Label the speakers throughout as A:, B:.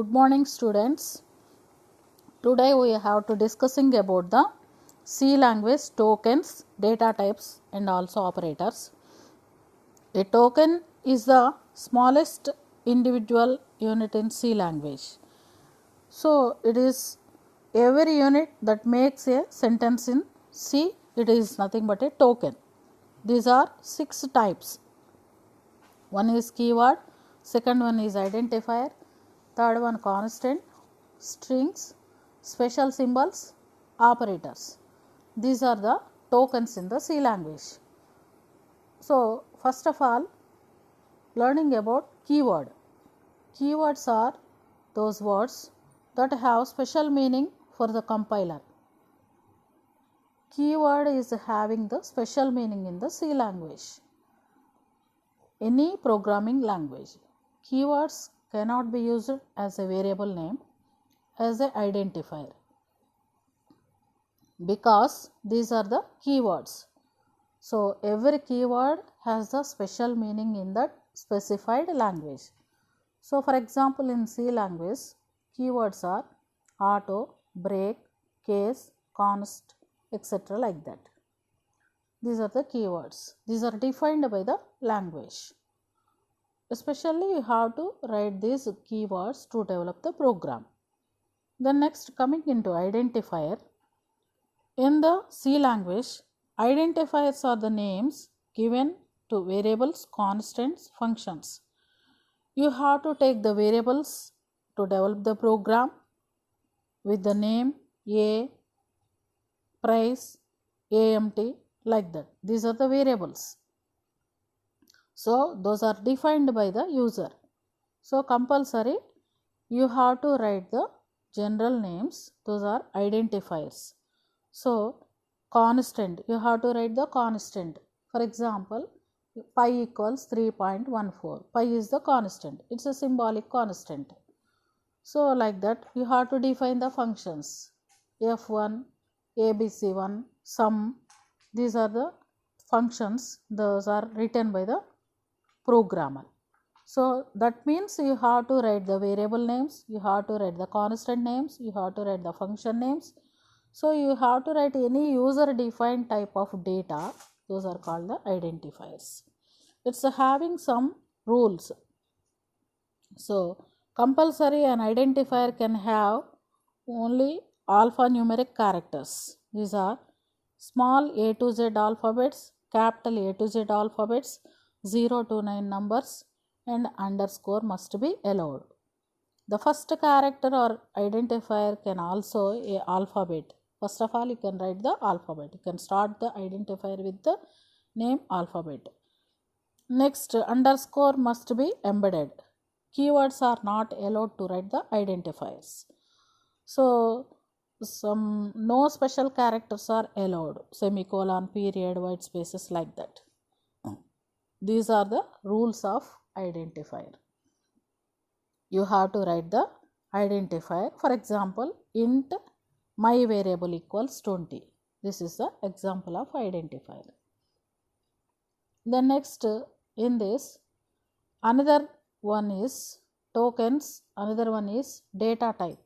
A: Good morning, students. Today we have to discussing about the C language tokens, data types and also operators. A token is the smallest individual unit in C language. So it is every unit that makes a sentence in C. It is nothing but a token. These are 6 types. One is keyword, second one is identifier, third one constant, strings, special symbols, operators. These are the tokens in the C language. So first of all, learning about keyword. Keywords are those words that have special meaning for the compiler. Keyword is having the special meaning in the C language. Any programming language. Keywords cannot be used as a variable name, as an identifier, because these are the keywords. So every keyword has the special meaning in that specified language. So for example, in C language, keywords are auto, break, case, const, etc. like that. These are the keywords. These are defined by the language. Especially you have to write these keywords to develop the program. Then next, coming into identifier. In the C language, identifiers are the names given to variables, constants, functions. You have to take the variables to develop the program with the name A, price, AMT, like that. These are the variables. So those are defined by the user. So compulsory you have to write the general names, those are identifiers. So constant, you have to write the constant. For example, pi equals 3.14. Pi is the constant. It's a symbolic constant. So like that you have to define the functions. F1, ABC1, sum. These are the functions. Those are written by the programmer. So that means you have to write the variable names, you have to write the constant names, you have to write the function names. So you have to write any user defined type of data. Those are called the identifiers. It's having some rules. So compulsory an identifier can have only alphanumeric characters. These are small a to z alphabets, capital A to z alphabets, 0 to 9 numbers, and underscore must be allowed. The first character or identifier can also a alphabet. First of all, you can write the alphabet. You can start the identifier with the name alphabet. Next, underscore must be embedded. Keywords are not allowed to write the identifiers. So some no special characters are allowed. Semicolon, period, white spaces, like that. These are the rules of identifier. You have to write the identifier. For example, int my variable equals 20. This is the example of identifier. Then next, in this, another one is tokens, another one is data type.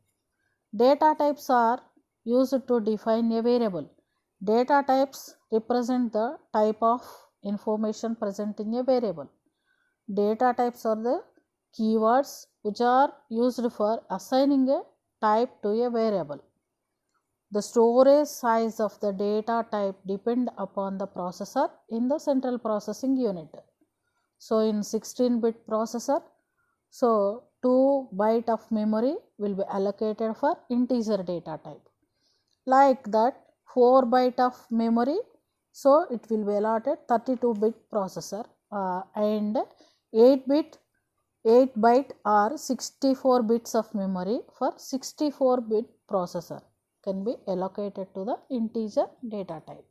A: Data types are used to define a variable. Data types represent the type of information present in a variable. Data types are the keywords which are used for assigning a type to a variable. The storage size of the data type depend upon the processor in the central processing unit. So in 16-bit processor, so 2 byte of memory will be allocated for integer data type. Like that, 4 byte of memory, so it will be allotted 32-bit processor, and 8 byte or 64 bits of memory for 64-bit processor can be allocated to the integer data type.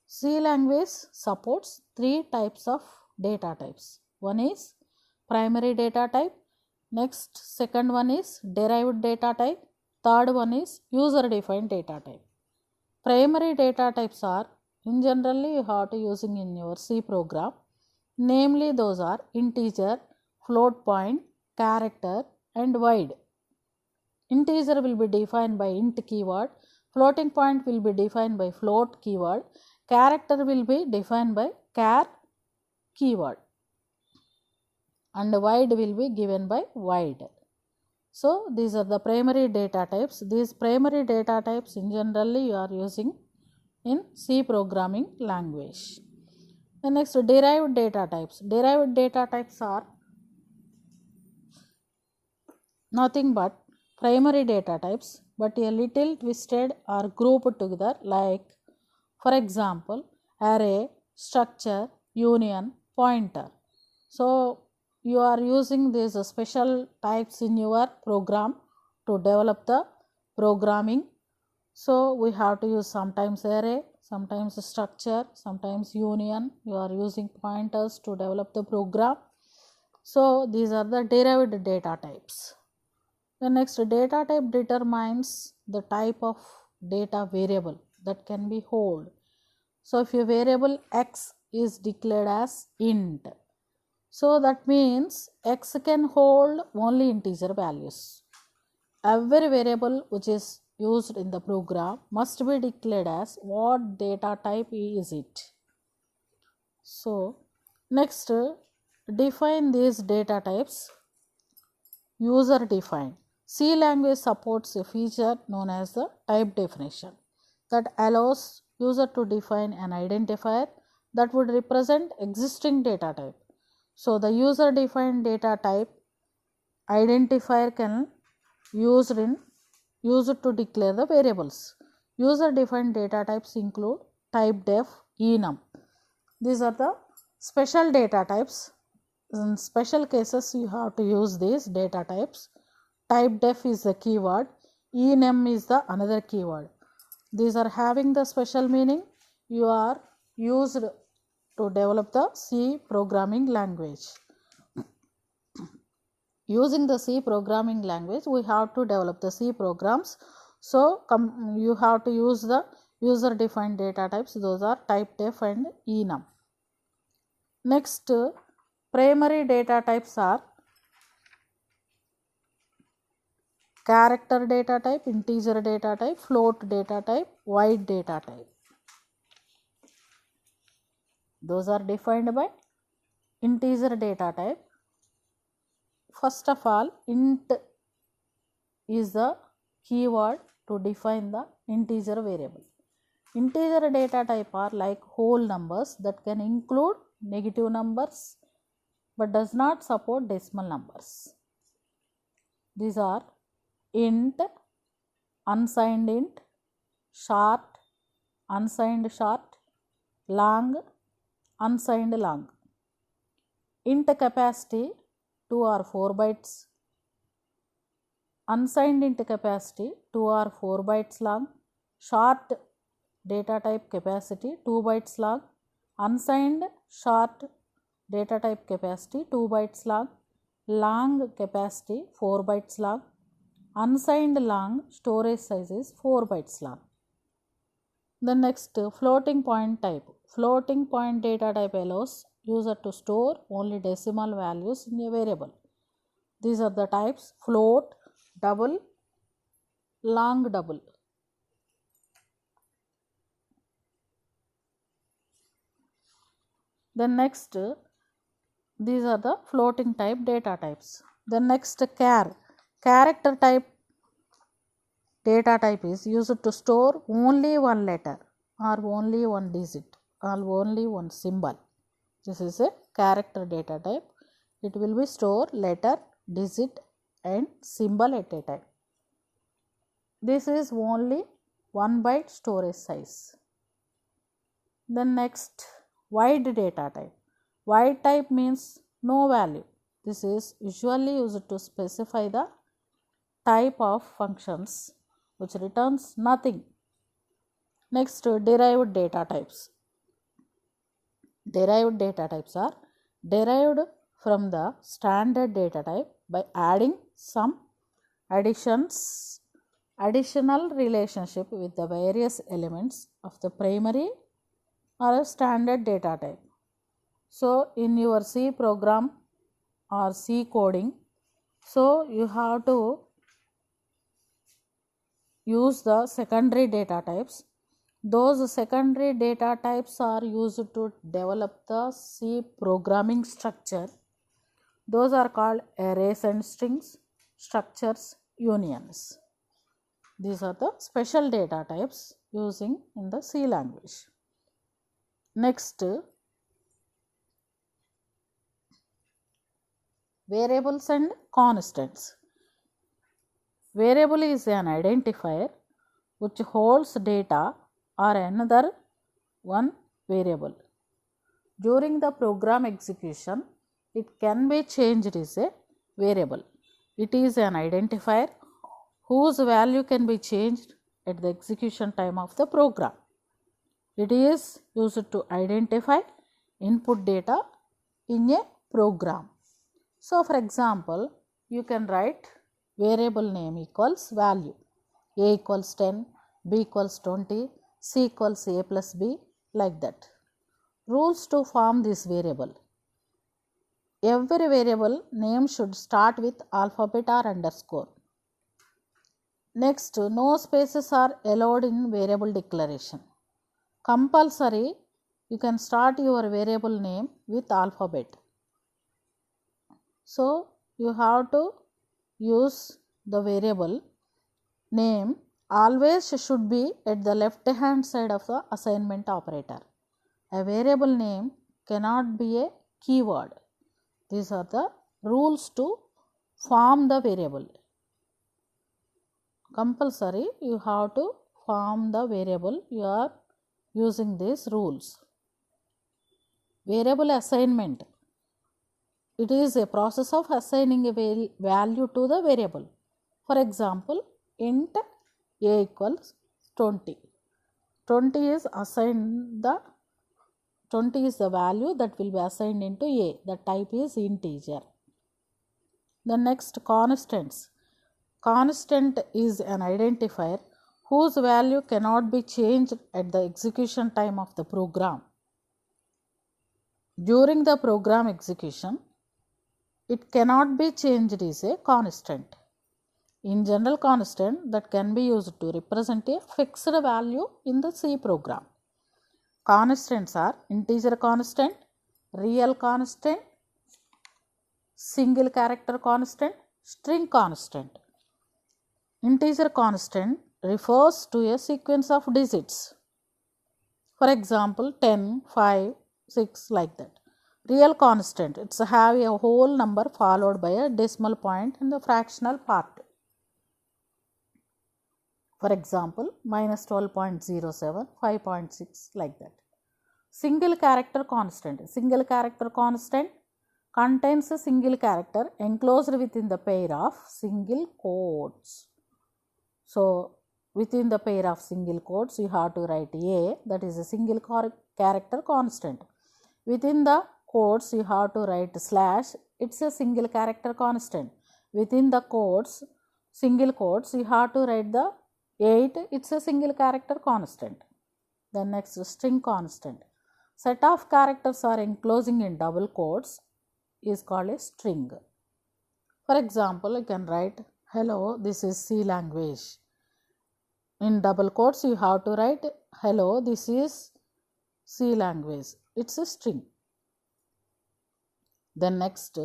A: C language supports 3 types of data types. One is primary data type, next second one is derived data type, third one is user defined data type. Primary data types are in generally you have to using in your C program. Namely, those are integer, float point, character and wide. Integer will be defined by int keyword, floating point will be defined by float keyword, character will be defined by char keyword, and wide will be given by wide. So, these are the primary data types. These primary data types in generally you are using in C programming language. The next, derived data types. Derived data types are nothing but primary data types, but a little twisted or grouped together, like for example array, structure, union, pointer. So, you are using these special types in your program to develop the programming. So, we have to use sometimes array, sometimes structure, sometimes union. You are using pointers to develop the program. So, these are the derived data types. The next, data type determines the type of data variable that can be held. So, if a variable x is declared as int, so that means x can hold only integer values. Every variable which is used in the program must be declared as what data type is it. So, next, define these data types. User defined. C language supports a feature known as the type definition that allows user to define an identifier that would represent existing data type. So, the user defined data type identifier can used to declare the variables. User defined data types include typedef, enum. These are the special data types. In special cases you have to use these data types. Typedef is the keyword, enum is the another keyword. These are having the special meaning. You are used to develop the C programming language. Using the C programming language, we have to develop the C programs. So, you have to use the user defined data types. Those are typedef and enum. Next, primary data types are character data type, integer data type, float data type, wide data type. Those are defined by integer data type. First of all, int is the keyword to define the integer variable. Integer data type are like whole numbers that can include negative numbers but does not support decimal numbers. These are int, unsigned int, short, unsigned short, long, unsigned long. Int capacity 2 or 4 bytes, unsigned int capacity 2 or 4 bytes long, short data type capacity 2 bytes long, unsigned short data type capacity 2 bytes long, long capacity 4 bytes long, unsigned long storage size is 4 bytes long. The next, floating point type. Floating point data type allows user to store only decimal values in a variable. These are the types: float, double, long double. Then next, these are the floating type data types. Then next, character type data type is used to store only one letter or only one digit or only one symbol. This is a character data type. It will be store letter, digit and symbol at a time. This is only 1 byte storage size. Then next, wide data type. Wide type means no value. This is usually used to specify the type of functions which returns nothing. Next, derived data types. Derived data types are derived from the standard data type by adding some additional relationship with the various elements of the primary or a standard data type. So, in your C program or C coding, So you have to use the secondary data types. Those secondary data types are used to develop the C programming structure. Those are called arrays and strings, structures, unions. These are the special data types using in the C language. Next, variables and constants. Variable is an identifier which holds data or another one variable. During the program execution, it can be changed as a variable. It is an identifier whose value can be changed at the execution time of the program. It is used to identify input data in a program. So, for example, you can write variable name equals value, a equals 10, b equals 20, c equals a plus b, like that. Rules to form this variable. Every variable name should start with alphabet or underscore. Next, no spaces are allowed in variable declaration. Compulsory, you can start your variable name with alphabet. So, you have to use the variable name always should be at the left hand side of the assignment operator. A variable name cannot be a keyword. These are the rules to form the variable. Compulsory, you have to form the variable. You are using these rules. Variable assignment. It is a process of assigning a value to the variable. For example, int a equals 20. 20 is assigned the 20 is the value that will be assigned into a. The type is integer. The next, constants. Constant is an identifier whose value cannot be changed at the execution time of the program. During the program execution, it cannot be changed as a constant. In general, constant that can be used to represent a fixed value in the C program. Constants are integer constant, real constant, single character constant, string constant. Integer constant refers to a sequence of digits. For example, 10, 5, 6, like that. Real constant, it's have a whole number followed by a decimal point in the fractional part. For example, minus 12.07, 5.6, like that. Single character constant. Single character constant contains a single character enclosed within the pair of single quotes. So, within the pair of single quotes, you have to write a, that is a single character constant. Within the quotes, you have to write slash, it's a single character constant. Within the quotes, single quotes, you have to write the 8, it's a single character constant. Then next, string constant. Set of characters are enclosing in double quotes is called a string. For example, you can write, hello, this is C language. In double quotes, you have to write, hello, this is C language. It's a string. Then next,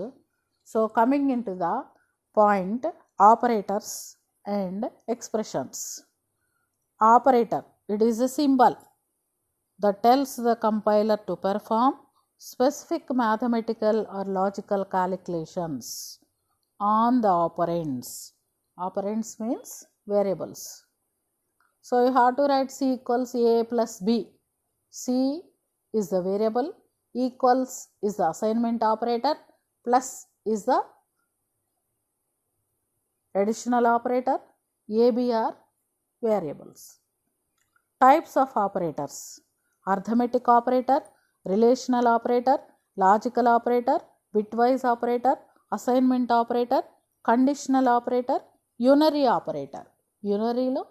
A: so coming into the point, operators and expressions. Operator, it is a symbol that tells the compiler to perform specific mathematical or logical calculations on the operands. Operands means variables. So, you have to write C equals A plus B. C is the variable, equals is the assignment operator, plus is the additional operator, AB are variables. Types of operators: arithmetic operator, relational operator, logical operator, bitwise operator, assignment operator, conditional operator, unary operator. Unary lo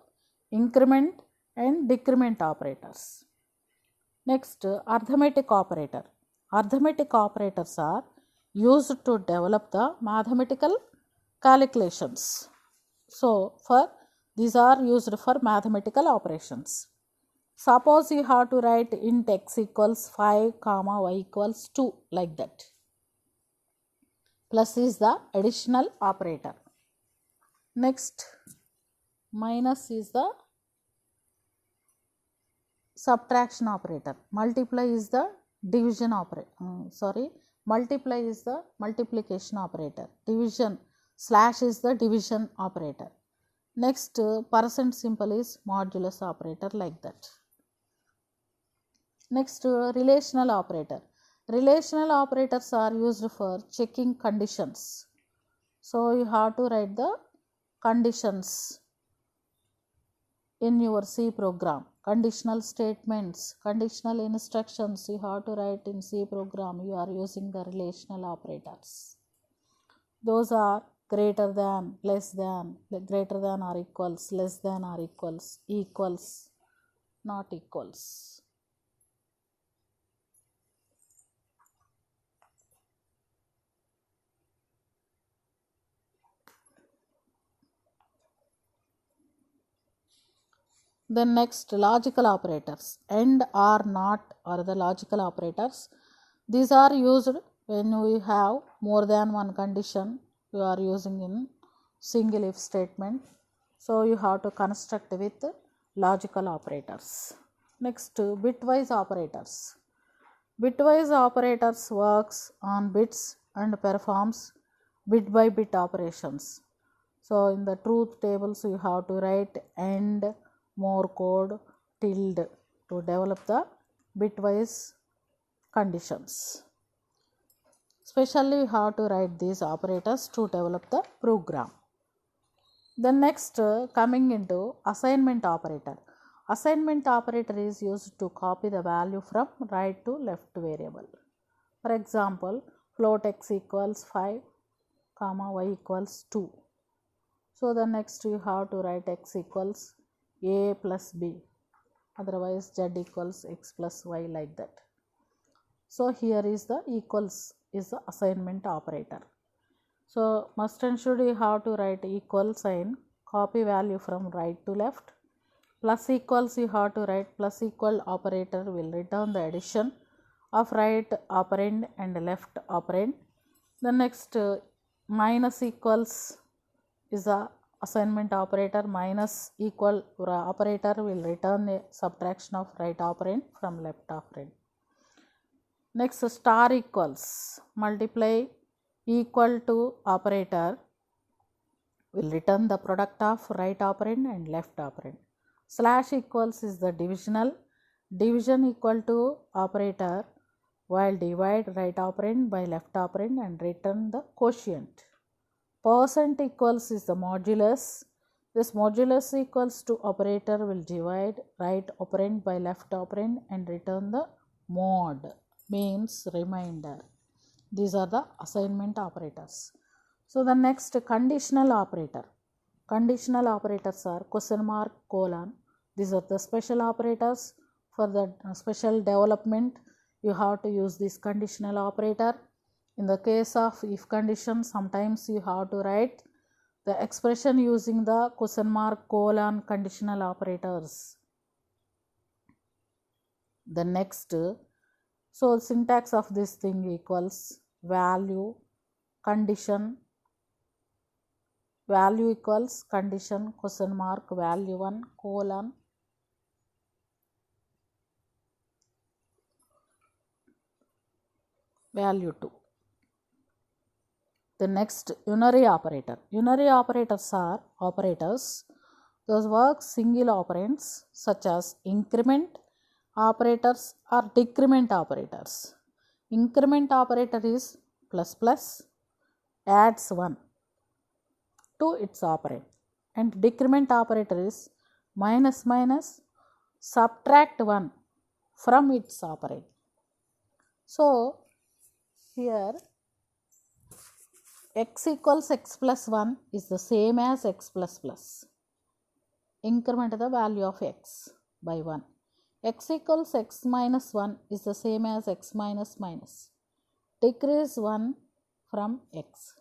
A: increment and decrement operators. Next, arithmetic operator. Arithmetic operators are used to develop the mathematical calculations. So these are used for mathematical operations. Suppose you have to write int x equals 5 comma y equals 2, like that. Plus is the additional operator. Next, minus is the subtraction operator. Multiply is the division operator. Multiply is the multiplication operator. Division slash is the division operator. Next, percent symbol is modulus operator, like that. Next, relational operator. Relational operators are used for checking conditions. So you have to write the conditions in your C program. Conditional statements, conditional instructions you have to write in C program. You are using the relational operators. Those are greater than, less than, greater than or equals, less than or equals, equals, not equals. Then next, logical operators. And or not are the logical operators. These are used when we have more than one condition you are using in single if statement. So you have to construct with logical operators. Next, bitwise operators. Bitwise operators works on bits and performs bit by bit operations. So in the truth tables you have to write and more code tilde to develop the bitwise conditions. Especially you have to write these operators to develop the program. Then next, coming into assignment operator. Assignment operator is used to copy the value from right to left variable. For example, float x equals 5 comma y equals 2. So the next you have to write x equals a plus b, otherwise z equals x plus y, like that. So here is the equals is the assignment operator. So must and should you have to write equal sign, copy value from right to left. Plus equals you have to write plus equal operator will return the addition of right operand and left operand. The next, minus equals is the assignment operator. Minus equal operator will return a subtraction of right operand from left operand. Next, star equals, multiply equal to operator will return the product of right operand and left operand. Slash equals is the divisional. Division equal to operator while divide right operand by left operand and return the quotient. Percent equals is the modulus. This modulus equals to operator will divide right operand by left operand and return the mod, means remainder. These are the assignment operators. So the next, conditional operator. Conditional operators are question mark, colon. These are the special operators. For the special development you have to use this conditional operator. In the case of if condition, sometimes you have to write the expression using the question mark, colon, conditional operators. The next, so syntax of this thing equals value, condition, value equals condition, question mark, value 1, colon, value 2. The next, unary operator. Unary operators are operators those work single operands such as increment operators or decrement operators. Increment operator is plus plus adds 1 to its operand, and decrement operator is minus minus subtract 1 from its operand. So here x equals x plus 1 is the same as x plus plus. Increment the value of x by 1. X equals x minus 1 is the same as x minus minus. Decrease 1 from x.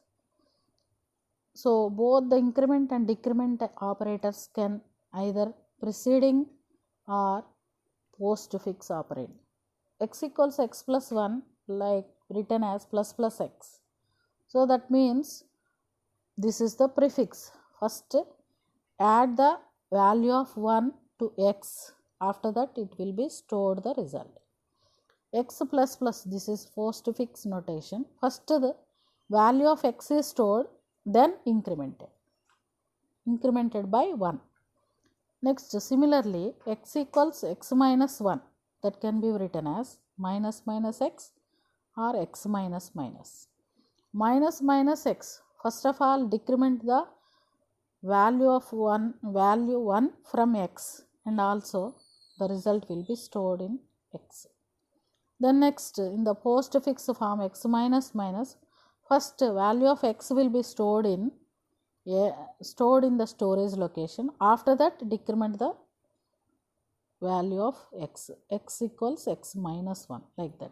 A: So both the increment and decrement operators can either preceding or postfix operand. X equals x plus 1 like written as plus plus x. So that means this is the prefix. First add the value of 1 to x. After that it will be stored the result. X plus plus, this is postfix notation. First the value of x is stored, then incremented by 1. Next, similarly, x equals x minus 1, that can be written as minus minus x or x minus minus. Minus minus x, first of all decrement the value of 1 from x, and also the result will be stored in x. Then next, in the postfix form x minus minus, first value of x will be stored in the storage location. After that decrement the value of x. X equals x minus 1, like that.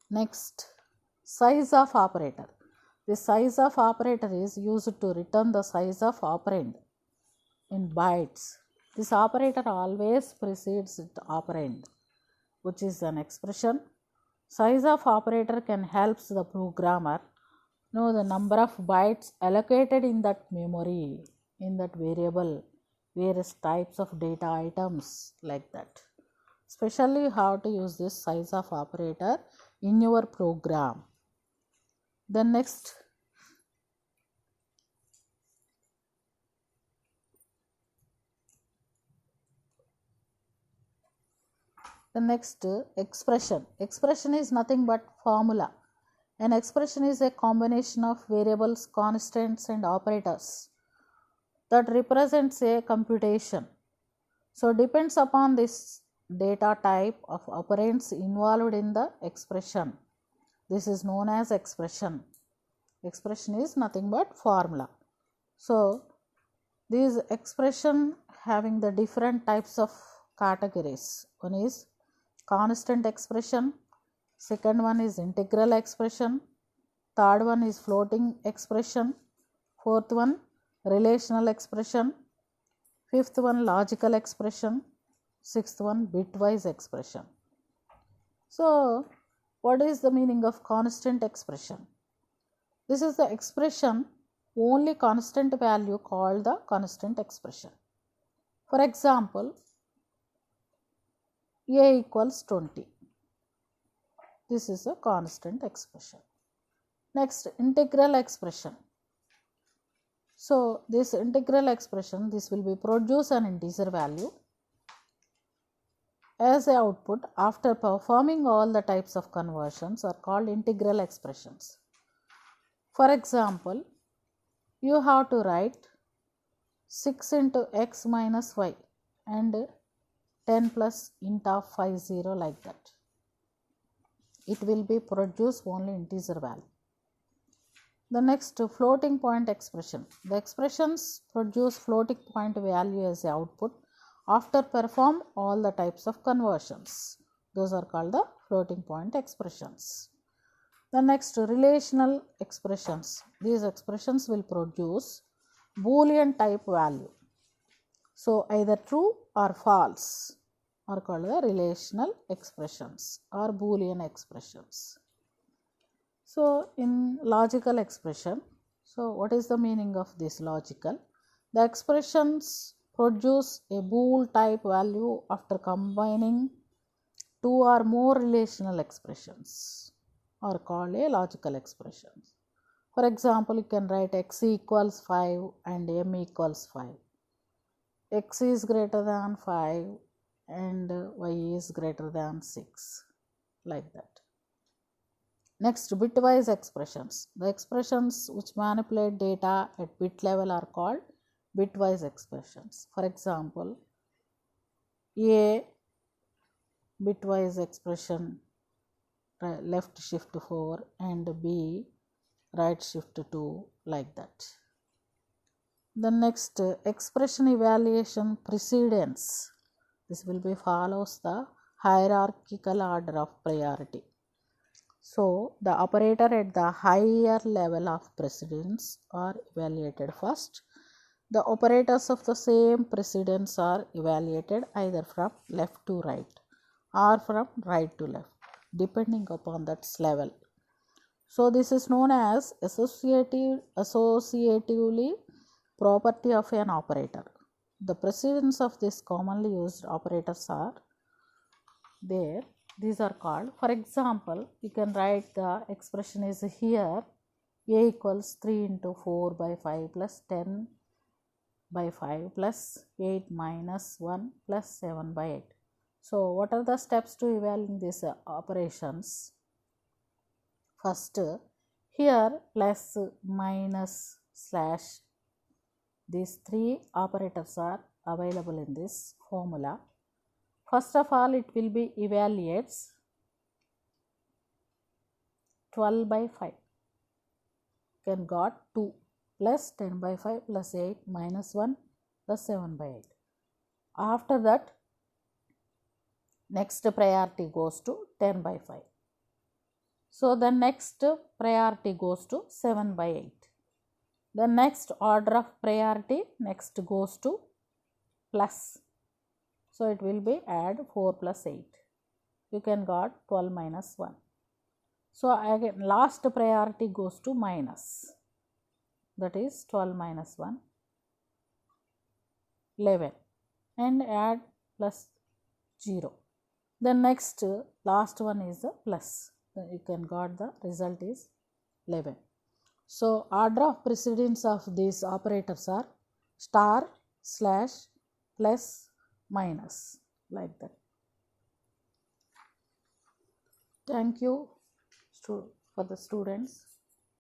A: Next, size of operator. The size of operator is used to return the size of operand in bytes. This operator always precedes the operand, which is an expression. Size of operator can help the programmer know the number of bytes allocated in that memory, in that variable, various types of data items, like that. Especially you have to use this size of operator in your program. Then next, expression. Expression is nothing but formula. An expression is a combination of variables, constants and operators that represents a computation. So depends upon this data type of operands involved in the expression. This is known as expression. Expression is nothing but formula. So these expression having the different types of categories. One is constant expression, second one is integral expression, third one is floating expression, fourth one relational expression, fifth one logical expression, sixth one bitwise expression. So what is the meaning of constant expression? This is the expression only constant value called the constant expression. For example, a equals 20. This is a constant expression. Next, integral expression. So this integral expression, this will be produce an integer value as a output after performing all the types of conversions are called integral expressions. For example, you have to write 6 into x minus y and 10 plus int of 50, like that. It will be produce only integer value. The next, floating point expression. The expressions produce floating point value as the output after perform all the types of conversions. Those are called the floating point expressions. The next, relational expressions. These expressions will produce Boolean type value. So either true or false are called the relational expressions or Boolean expressions. So in logical expression, so what is the meaning of this logical? The expressions produce a bool type value after combining two or more relational expressions are called a logical expressions. For example, you can write x equals 5 and m equals 5. X is greater than 5 and y is greater than 6, like that. Next, bitwise expressions. The expressions which manipulate data at bit level are called bitwise expressions. For example, a bitwise expression left shift 4 and b right shift 2, like that. The next, expression evaluation precedence. This will be follows the hierarchical order of priority. So the operator at the higher level of precedence are evaluated first. The operators of the same precedence are evaluated either from left to right or from right to left, depending upon that level. So this is known as associatively property of an operator. The precedence of these commonly used operators are there. These are called, for example, you can write the expression is here: a equals 3 into 4 by 5 plus 10 by 5 plus 8 minus 1 plus 7 by 8. So what are the steps to evaluate these operations? First, here plus, minus, slash, these three operators are available in this formula. First of all, it will be evaluates 12 by 5. You can got 2 plus 10 by 5 plus 8 minus 1 plus 7 by 8. After that, next priority goes to 10 by 5. So the next priority goes to 7 by 8. The next order of priority next goes to plus. So it will be add 4 plus 8. You can got 12 minus 1. So again last priority goes to minus. That is 12 minus 1, 11, and add plus 0. The next last one is the plus. You can got the result is 11. So order of precedence of these operators are star, slash, plus, minus, like that. Thank you for the students.